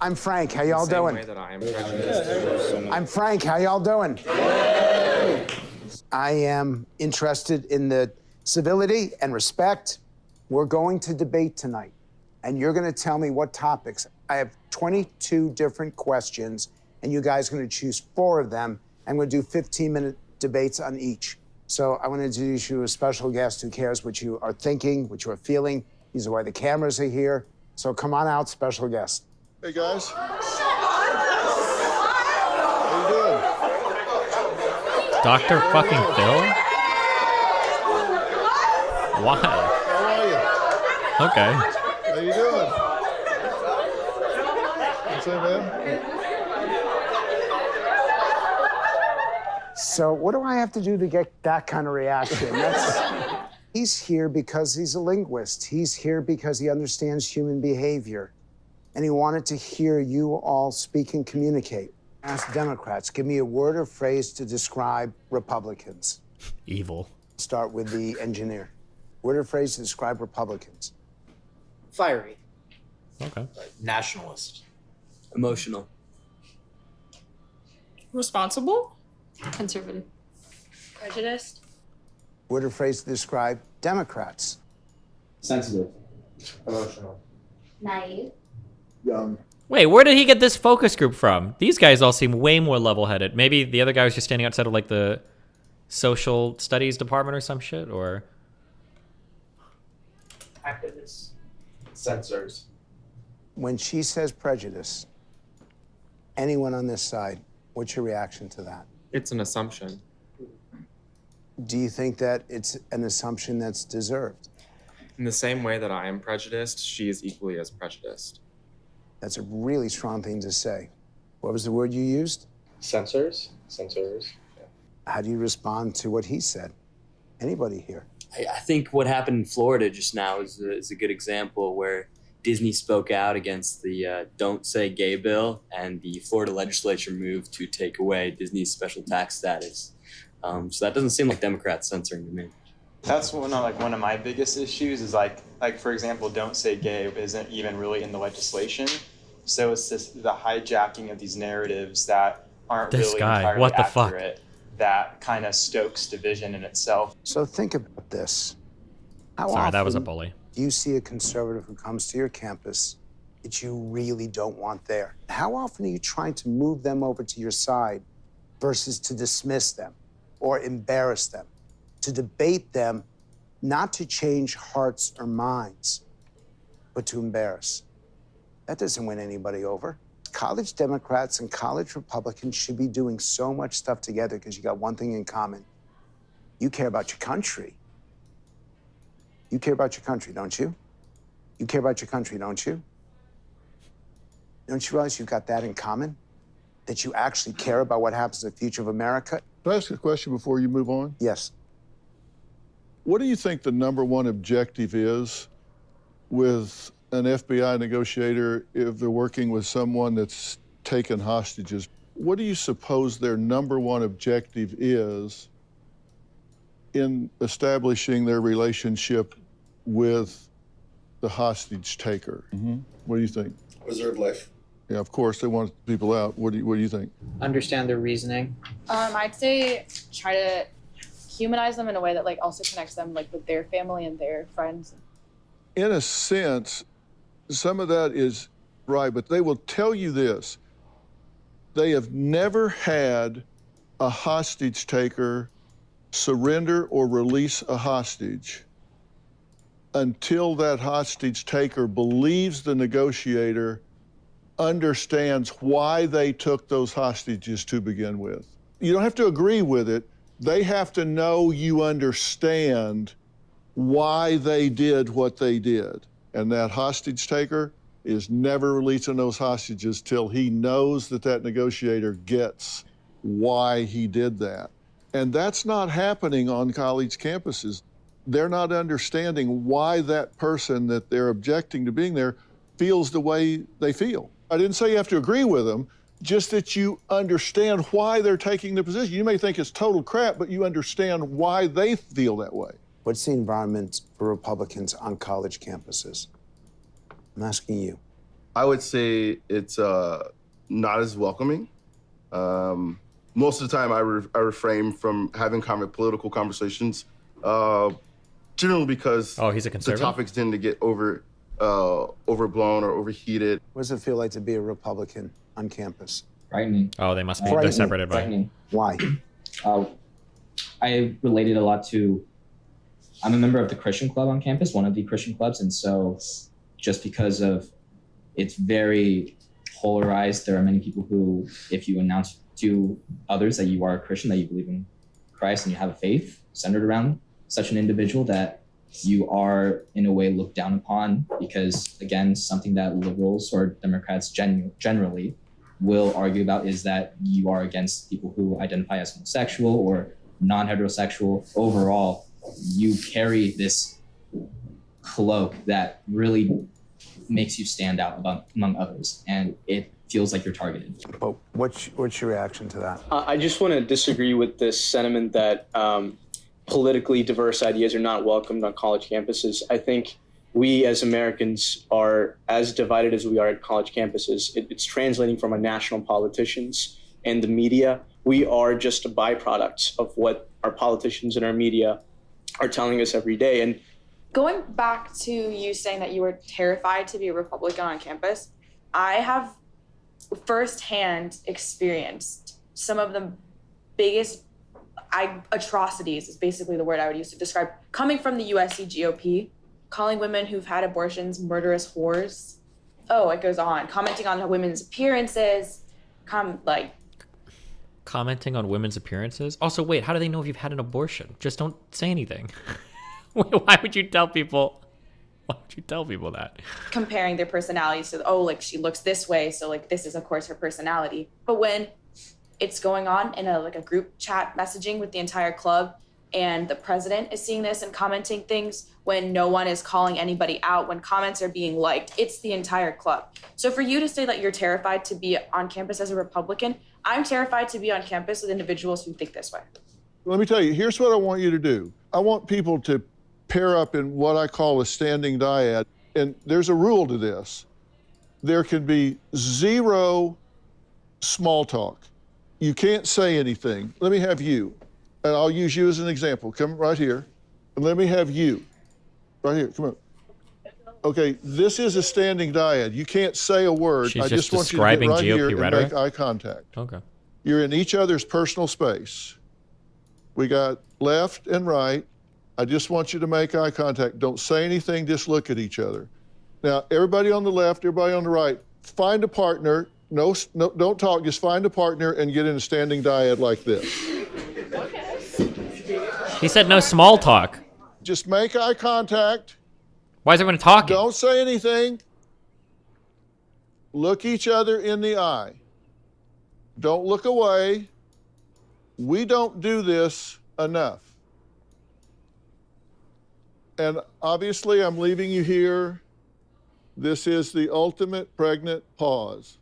I'm Frank. How y'all doing? I'm Frank. How y'all doing? I am interested in the civility and respect. We're going to debate tonight, and you're going to tell me what topics. I have 22 different questions, and you guys are going to choose 4 of them. I'm going to do 15-minute debates on each. So I want to introduce you to a special guest who cares what you are thinking, what you are feeling. These are why the cameras are here. So come on out, special guest. Hey, guys. How you doing? Dr. fucking Phil? Why? How are you? Okay. How you doing? What's up, man? So what do I have to do to get that kind of reaction? He's here because he's a linguist. He's here because he understands human behavior. And he wanted to hear you all speak and communicate. Ask Democrats, give me a word or phrase to describe Republicans. Evil. Start with the engineer. Word or phrase to describe Republicans. Fiery. Okay. Nationalist. Emotional. Responsible? Conservative. Prejudiced. Word or phrase to describe Democrats. Sensitive. Emotional. Naive. Young. Wait, where did he get this focus group from? These guys all seem way more level-headed. Maybe the other guy was just standing outside of like the social studies department or some shit, or... Activists. Censors. When she says prejudice, anyone on this side, what's your reaction to that? It's an assumption. Do you think that it's an assumption that's deserved? In the same way that I am prejudiced, she is equally as prejudiced. That's a really strong thing to say. What was the word you used? Censors. Censors. Yeah. How do you respond to what he said? Anybody here? I think what happened in Florida just now is a good example where Disney spoke out against the Don't Say Gay bill, and the Florida legislature moved to take away Disney's special tax status. So that doesn't seem like Democrats censoring to me. That's one of my biggest issues is like for example, Don't Say Gay isn't even really in the legislation. So it's just the hijacking of these narratives that aren't This really guy, entirely what the fuck? accurate that kind of stokes division in itself. So think about this. How Sorry, that was a often bully. do you see a conservative who comes to your campus that you really don't want there? How often are you trying to move them over to your side versus to dismiss them or embarrass them, to debate them, not to change hearts or minds, but to embarrass? That doesn't win anybody over. College Democrats and college Republicans should be doing so much stuff together because you got one thing in common. You care about your country. You care about your country, don't you? You care about your country, don't you? Don't you realize you've got that in common? That you actually care about what happens to the future of America? Can I ask a question before you move on? Yes. What do you think the #1 objective is with an FBI negotiator if they're working with someone that's taken hostages? What do you suppose their #1 objective is in establishing their relationship with the hostage taker? What do you think? Preserve life. Yeah, of course they want people out. What do you think? Understand their reasoning. I'd say try to humanize them in a way that like also connects them like with their family and their friends. In a sense, some of that is right, but they will tell you this. They have never had a hostage taker surrender or release a hostage until that hostage taker believes the negotiator understands why they took those hostages to begin with. You don't have to agree with it. They have to know you understand why they did what they did. And that hostage taker is never releasing those hostages till he knows that that negotiator gets why he did that. And that's not happening on college campuses. They're not understanding why that person that they're objecting to being there feels the way they feel. I didn't say you have to agree with them, just that you understand why they're taking the position. You may think it's total crap, but you understand why they feel that way. What's the environment for Republicans on college campuses? I'm asking you. I would say it's not as welcoming. Most of the time, I refrain from having political conversations, generally because he's a the conservative? topics tend to get overblown or overheated. What does it feel like to be a Republican on campus? Frightening. Oh, they must be. They're separated by. Frightening. Why? I related a lot to, I'm a member of the Christian club on campus, one of the Christian clubs. And so just because of it's very polarized, there are many people who, if you announce to others that you are a Christian, that you believe in Christ and you have a faith centered around such an individual, that you are in a way looked down upon, because again, something that liberals or Democrats generally will argue about is that you are against people who identify as homosexual or non-heterosexual. Overall, you carry this cloak that really makes you stand out among others, and it feels like you're targeted. But what's your reaction to that? I just want to disagree with this sentiment that politically diverse ideas are not welcomed on college campuses. I think we as Americans are as divided as we are at college campuses. It's translating from our national politicians and the media. We are just a byproduct of what our politicians and our media are telling us every day. And going back to you saying that you were terrified to be a Republican on campus, I have firsthand experienced some of the biggest atrocities is basically the word I would use to describe, coming from the USC GOP, calling women who've had abortions murderous whores. Oh, it goes on. Commenting on women's appearances, Commenting on women's appearances? Also, wait, how do they know if you've had an abortion? Just don't say anything. Why would you tell people? Why would you tell people that? comparing their personalities to, oh, like she looks this way, so like this is of course her personality. But when it's going on in a group chat messaging with the entire club, and the president is seeing this and commenting things when no one is calling anybody out, when comments are being liked, it's the entire club. So for you to say that you're terrified to be on campus as a Republican, I'm terrified to be on campus with individuals who think this way. Let me tell you, here's what I want you to do. I want people to pair up in what I call a standing dyad. And there's a rule to this. There can be zero small talk. You can't say anything. Let me have you. And I'll use you as an example. Come right here. And let me have you. Right here. Come on. Okay, this is a standing dyad. You can't say a word. She's I just just want you to get right describing here GOP and rhetoric? make eye contact. Okay. You're in each other's personal space. We got left and right. I just want you to make eye contact. Don't say anything, just look at each other. Now, everybody on the left, everybody on the right, find a partner. No, don't talk, just find a partner and get in a standing dyad like this. He said no small talk. Just make eye contact. Why is everyone talking? Don't say anything. Look each other in the eye. Don't look away. We don't do this enough. And obviously, I'm leaving you here. This is the ultimate pregnant pause.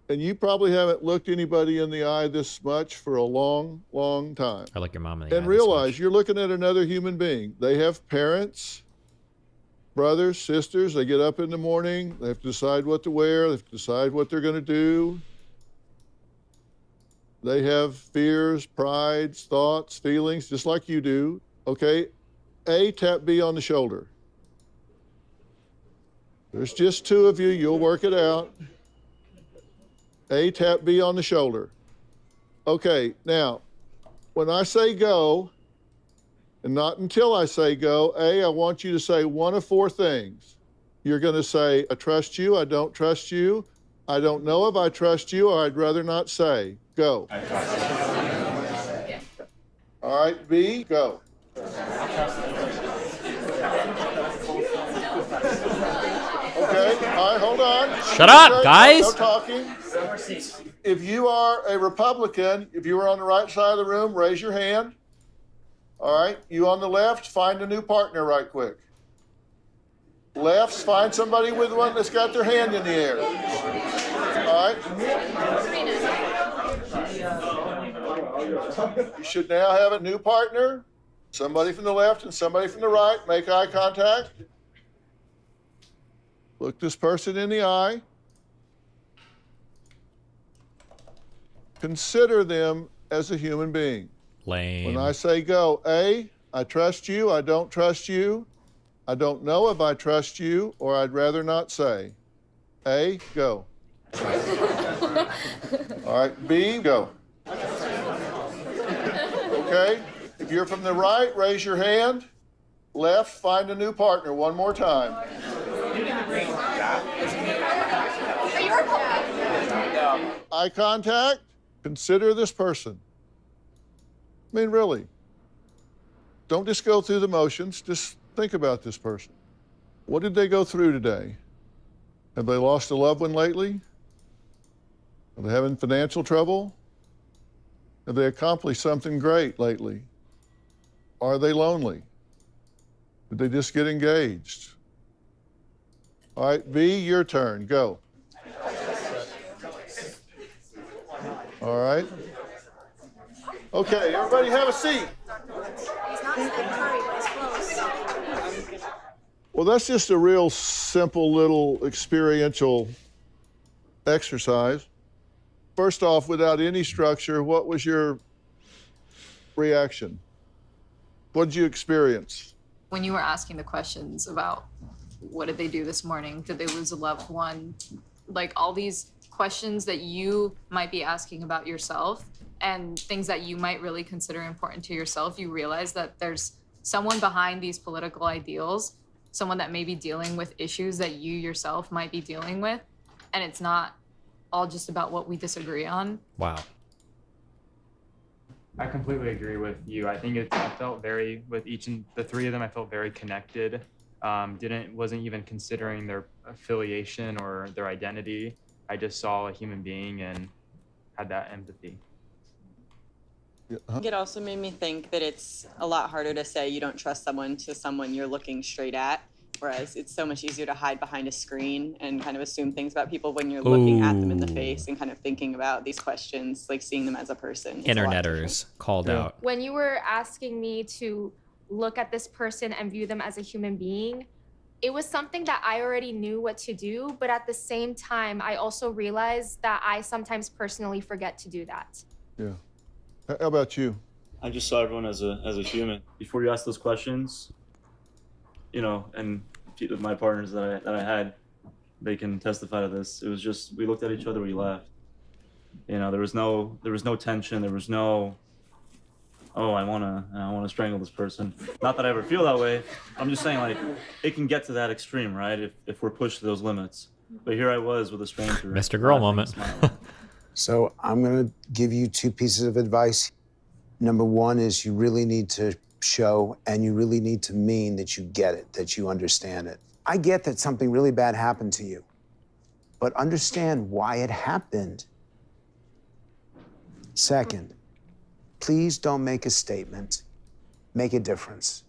And you probably haven't looked anybody in the eye this much for a long, long time. I like your mom in the eye And this realize much. you're looking at another human being. They have parents, brothers, sisters. They get up in the morning. They have to decide what to wear. They have to decide what they're going to do. They have fears, prides, thoughts, feelings, just like you do. Okay? A, tap B on the shoulder. There's just two of you. You'll work it out. A, tap B on the shoulder. Okay, now, when I say go, and not until I say go, A, I want you to say one of four things. You're going to say, I trust you, I don't trust you, I don't know if I trust you, or I'd rather not say. Go. I trust you. All right, B, go. Okay, all right, hold on. Shut up, guys. No talking. If you are a Republican, if you are on the right side of the room, raise your hand. All right, you on the left, find a new partner right quick. Lefts, find somebody with one that's got their hand in the air. All right. You should now have a new partner. Somebody from the left and somebody from the right. Make eye contact. Look this person in the eye. Consider them as a human being. Lame. When I say go, A, I trust you, I don't trust you. I don't know if I trust you, or I'd rather not say. A, go. All right, B, go. Okay, if you're from the right, raise your hand. Left, find a new partner one more time. Eye contact, consider this person. I mean, really. Don't just go through the motions, just think about this person. What did they go through today? Have they lost a loved one lately? Are they having financial trouble? Have they accomplished something great lately? Are they lonely? Did they just get engaged? All right, B, your turn, go. All right. Okay, everybody have a seat. Well, that's just a real simple little experiential exercise. First off, without any structure, what was your reaction? What did you experience? When you were asking the questions about what did they do this morning? Did they lose a loved one? Like all these questions that you might be asking about yourself and things that you might really consider important to yourself, you realize that there's someone behind these political ideals, someone that may be dealing with issues that you yourself might be dealing with, and it's not all just about what we disagree on. Wow. I completely agree with you. I think I felt very, with each and the three of them, I felt very connected. Wasn't even considering their affiliation or their identity. I just saw a human being and had that empathy. It also made me think that it's a lot harder to say you don't trust someone to someone you're looking straight at, whereas it's so much easier to hide behind a screen and kind of assume things about people when you're looking at them in the face and kind of thinking about these questions, like seeing them as a person. Interneters called out. When you were asking me to look at this person and view them as a human being, it was something that I already knew what to do, but at the same time, I also realized that I sometimes personally forget to do that. Yeah. How about you? I just saw everyone as a human. Before you ask those questions, you know, and my partners that I had, they can testify to this. It was just, we looked at each other, we laughed. You know, there was no tension. There was no, oh, I wanna strangle this person. Not that I ever feel that way. I'm just saying, like, it can get to that extreme, right? If we're pushed to those limits. But here I was with a stranger. Mr. Girl moment. So I'm going to give you two pieces of advice. Number one is you really need to show and you really need to mean that you get it, that you understand it. I get that something really bad happened to you, but understand why it happened. Second, please don't make a statement, make a difference.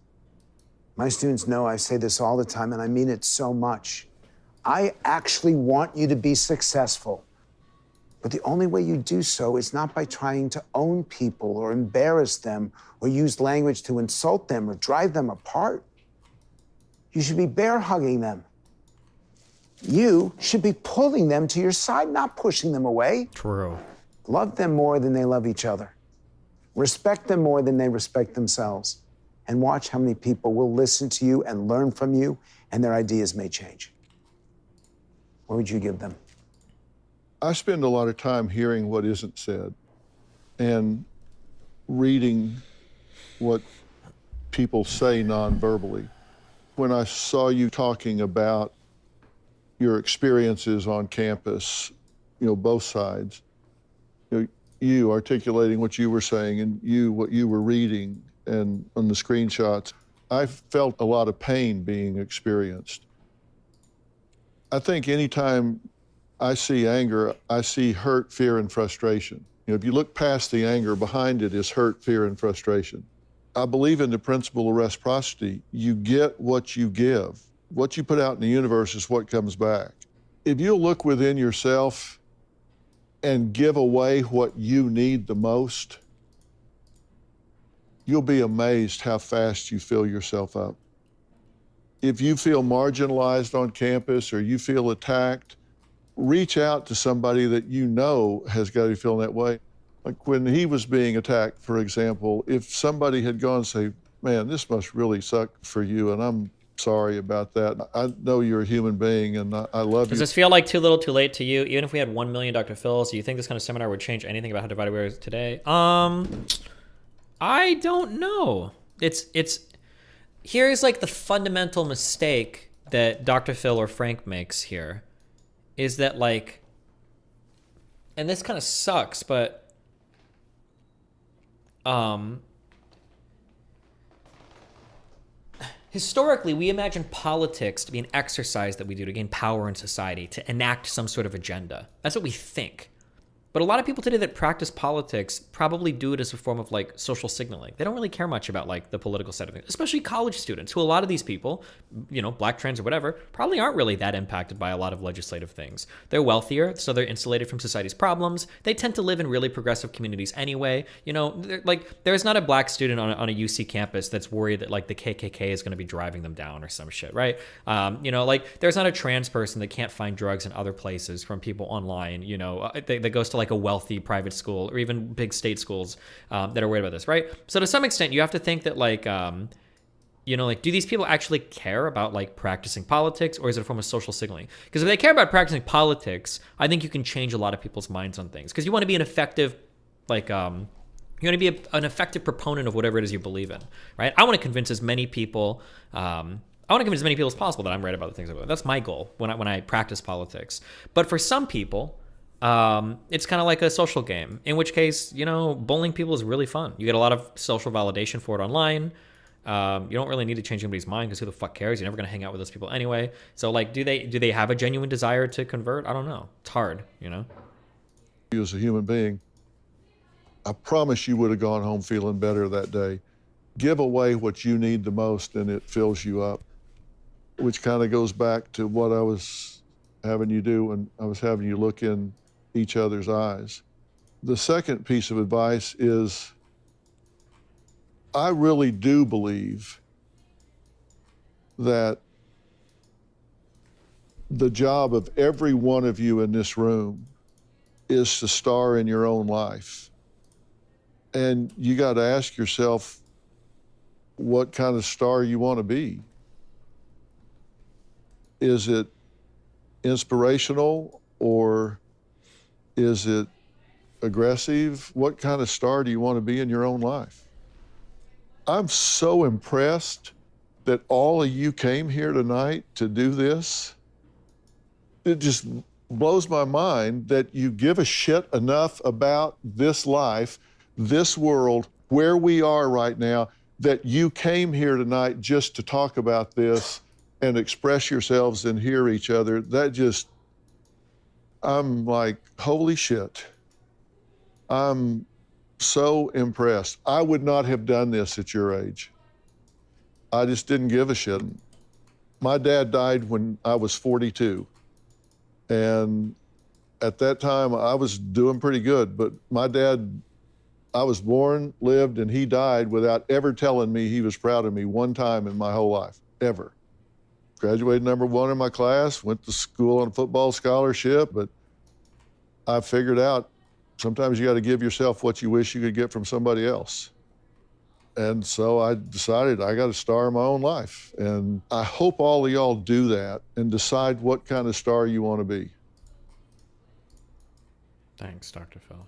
My students know I say this all the time and I mean it so much. I actually want you to be successful. But the only way you do so is not by trying to own people or embarrass them or use language to insult them or drive them apart. You should be bear hugging them. You should be pulling them to your side, not pushing them away. True. Love them more than they love each other. Respect them more than they respect themselves. And watch how many people will listen to you and learn from you, and their ideas may change. What would you give them? I spend a lot of time hearing what isn't said and reading what people say non-verbally. When I saw you talking about your experiences on campus, you know, both sides, you articulating what you were saying and what you were reading and on the screenshots, I felt a lot of pain being experienced. I think anytime I see anger, I see hurt, fear, and frustration. You know, if you look past the anger, behind it is hurt, fear, and frustration. I believe in the principle of reciprocity. You get what you give. What you put out in the universe is what comes back. If you look within yourself and give away what you need the most, you'll be amazed how fast you fill yourself up. If you feel marginalized on campus or you feel attacked, reach out to somebody that you know has got you feeling that way. Like when he was being attacked, for example, if somebody had gone and say, man, this must really suck for you, and I'm sorry about that. I know you're a human being, and I love you. Does this feel like too little too late to you? Even if we had 1 million Dr. Phils, do you think this kind of seminar would change anything about how divided we are today? I don't know. Here's like the fundamental mistake that Dr. Phil or Frank makes here is that like, and this kind of sucks, but historically, we imagine politics to be an exercise that we do to gain power in society, to enact some sort of agenda. That's what we think. But a lot of people today that practice politics probably do it as a form of like social signaling. They don't really care much about like the political side of things, especially college students, who a lot of these people, you know, black trans or whatever, probably aren't really that impacted by a lot of legislative things. They're wealthier, so they're insulated from society's problems. They tend to live in really progressive communities anyway. You know, like there's not a black student on a UC campus that's worried that like the KKK is going to be driving them down or some shit, right? You know, like there's not a trans person that can't find drugs in other places from people online, you know, that goes to like a wealthy private school or even big state schools that are worried about this, right? So to some extent, you have to think that like, you know, like, do these people actually care about like practicing politics, or is it a form of social signaling? Because if they care about practicing politics, I think you can change a lot of people's minds on things. Because you want to be an effective, like, you want to be an effective proponent of whatever it is you believe in, right? I want to convince as many people. I want to convince as many people as possible that I'm right about the things I believe. That's my goal when I practice politics. But for some people, it's kind of like a social game, in which case, you know, bullying people is really fun. You get a lot of social validation for it online. You don't really need to change anybody's mind, because who the fuck cares? You're never going to hang out with those people anyway. So like, do they have a genuine desire to convert? I don't know. It's hard, you know? You as a human being, I promise you would have gone home feeling better that day. Give away what you need the most and it fills you up, which kind of goes back to what I was having you do when I was having you look in each other's eyes. The second piece of advice is, I really do believe that the job of every one of you in this room is to star in your own life. And you got to ask yourself what kind of star you want to be. Is it inspirational, or is it aggressive? What kind of star do you want to be in your own life? I'm so impressed that all of you came here tonight to do this. It just blows my mind that you give a shit enough about this life, this world, where we are right now, that you came here tonight just to talk about this and express yourselves and hear each other. That just, I'm like, holy shit. I'm so impressed. I would not have done this at your age. I just didn't give a shit. My dad died when I was 42. And at that time, I was doing pretty good. But my dad, I was born, lived, and he died without ever telling me he was proud of me one time in my whole life, ever. Graduated #1 in my class, went to school on a football scholarship, but I figured out sometimes you got to give yourself what you wish you could get from somebody else. And so I decided I got to star in my own life. And I hope all of y'all do that and decide what kind of star you want to be. Thanks, Dr. Phil.